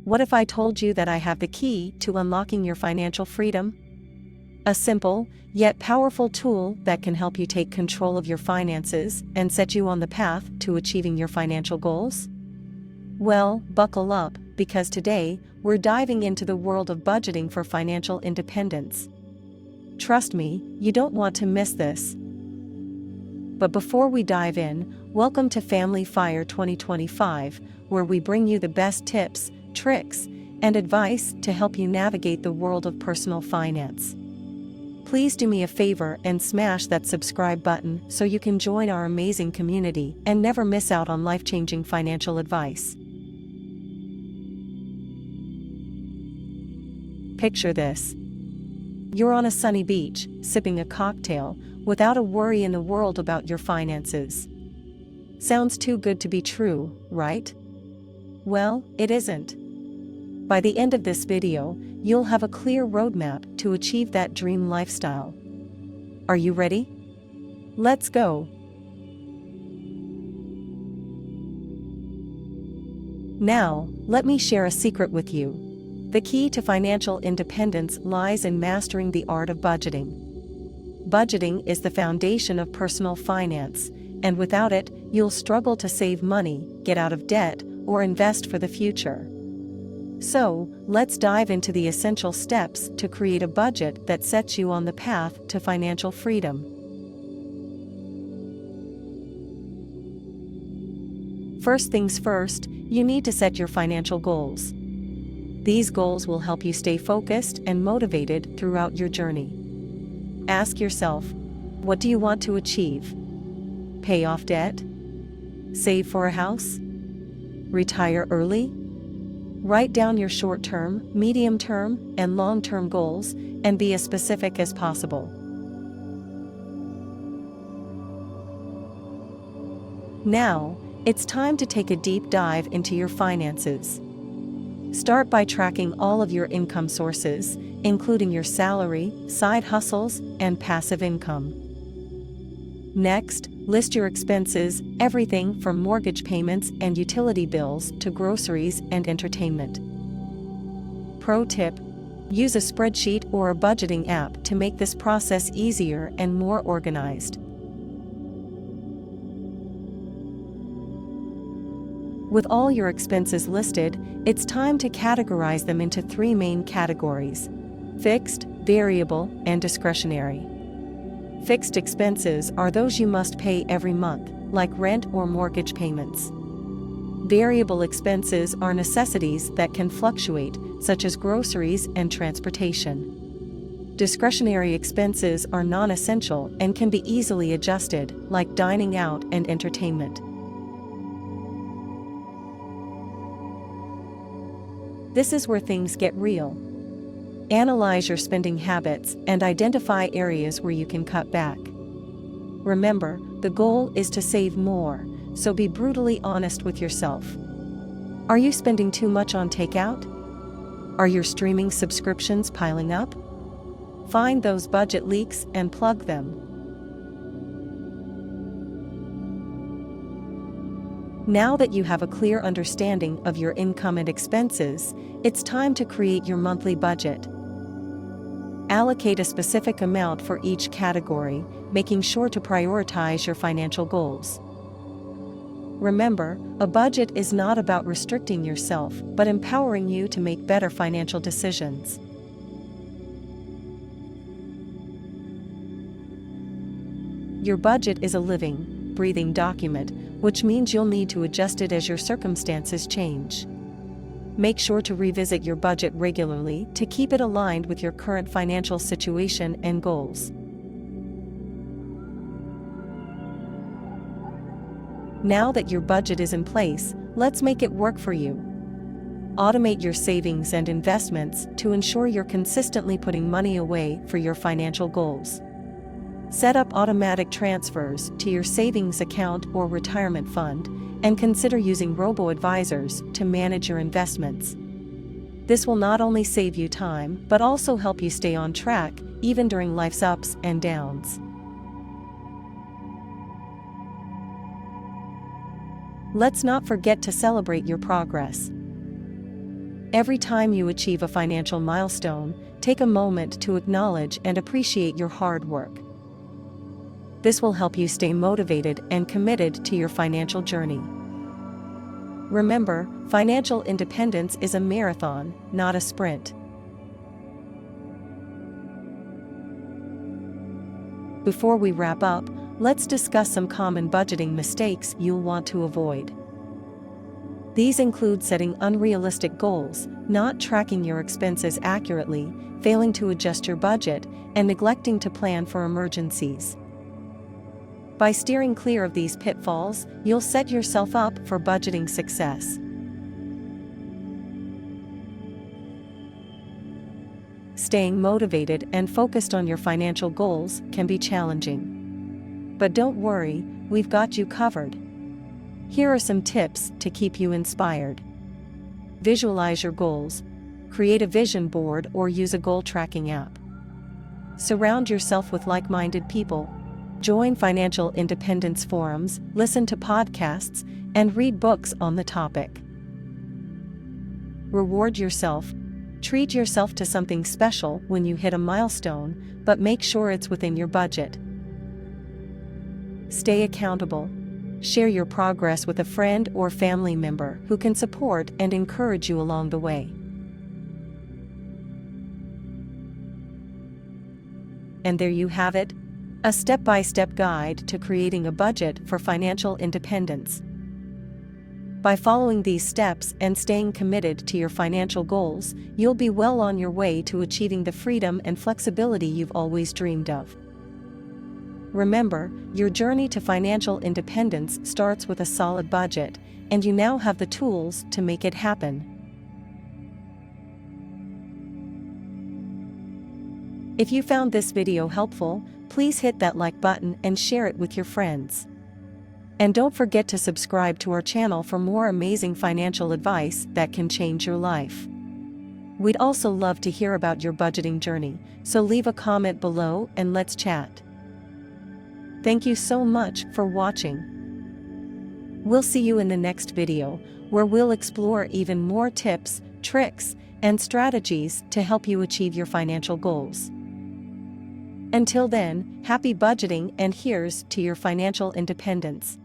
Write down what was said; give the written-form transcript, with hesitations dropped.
What if I told you that I have the key to unlocking your financial freedom? A simple, yet powerful tool that can help you take control of your finances and set you on the path to achieving your financial goals? Well, buckle up, because today, we're diving into the world of budgeting for financial independence. Trust me, you don't want to miss this. But before we dive in, welcome to Family Fire 2025, where we bring you the best tips, tricks, and advice to help you navigate the world of personal finance. Please do me a favor and smash that subscribe button so you can join our amazing community and never miss out on life-changing financial advice. Picture this. You're on a sunny beach, sipping a cocktail, without a worry in the world about your finances. Sounds too good to be true, right? Well, it isn't. By the end of this video, you'll have a clear roadmap to achieve that dream lifestyle. Are you ready? Let's go. Now, let me share a secret with you. The key to financial independence lies in mastering the art of budgeting. Budgeting is the foundation of personal finance, and without it, you'll struggle to save money, get out of debt, or invest for the future. So, let's dive into the essential steps to create a budget that sets you on the path to financial freedom. First things first, you need to set your financial goals. These goals will help you stay focused and motivated throughout your journey. Ask yourself, what do you want to achieve? Pay off debt? Save for a house? Retire early? Write down your short-term, medium-term, and long-term goals, and be as specific as possible. Now, it's time to take a deep dive into your finances. Start by tracking all of your income sources, including your salary, side hustles, and passive income. Next, list your expenses, everything from mortgage payments and utility bills to groceries and entertainment. Pro tip: use a spreadsheet or a budgeting app to make this process easier and more organized. With all your expenses listed, it's time to categorize them into three main categories: fixed, variable, and discretionary. Fixed expenses are those you must pay every month, like rent or mortgage payments. Variable expenses are necessities that can fluctuate, such as groceries and transportation. Discretionary expenses are non-essential and can be easily adjusted, like dining out and entertainment. This is where things get real. Analyze your spending habits and identify areas where you can cut back. Remember, the goal is to save more, so be brutally honest with yourself. Are you spending too much on takeout? Are your streaming subscriptions piling up? Find those budget leaks and plug them. Now that you have a clear understanding of your income and expenses, it's time to create your monthly budget. Allocate a specific amount for each category, making sure to prioritize your financial goals. Remember, a budget is not about restricting yourself, but empowering you to make better financial decisions. Your budget is a living, breathing document, which means you'll need to adjust it as your circumstances change. Make sure to revisit your budget regularly to keep it aligned with your current financial situation and goals. Now that your budget is in place, let's make it work for you. Automate your savings and investments to ensure you're consistently putting money away for your financial goals. Set up automatic transfers to your savings account or retirement fund, and consider using robo-advisors to manage your investments. This will not only save you time, but also help you stay on track, even during life's ups and downs. Let's not forget to celebrate your progress. Every time you achieve a financial milestone, take a moment to acknowledge and appreciate your hard work. This will help you stay motivated and committed to your financial journey. Remember, financial independence is a marathon, not a sprint. Before we wrap up, let's discuss some common budgeting mistakes you'll want to avoid. These include setting unrealistic goals, not tracking your expenses accurately, failing to adjust your budget, and neglecting to plan for emergencies. By steering clear of these pitfalls, you'll set yourself up for budgeting success. Staying motivated and focused on your financial goals can be challenging. But don't worry, we've got you covered. Here are some tips to keep you inspired. Visualize your goals. Create a vision board or use a goal tracking app. Surround yourself with like-minded people. Join financial independence forums, listen to podcasts, and read books on the topic. Reward yourself. Treat yourself to something special when you hit a milestone, but make sure it's within your budget. Stay accountable. Share your progress with a friend or family member who can support and encourage you along the way. And there you have it, a step-by-step guide to creating a budget for financial independence. By following these steps and staying committed to your financial goals, you'll be well on your way to achieving the freedom and flexibility you've always dreamed of. Remember, your journey to financial independence starts with a solid budget, and you now have the tools to make it happen. If you found this video helpful, please hit that like button and share it with your friends. And don't forget to subscribe to our channel for more amazing financial advice that can change your life. We'd also love to hear about your budgeting journey, so leave a comment below and let's chat. Thank you so much for watching. We'll see you in the next video, where we'll explore even more tips, tricks, and strategies to help you achieve your financial goals. Until then, happy budgeting, and here's to your financial independence.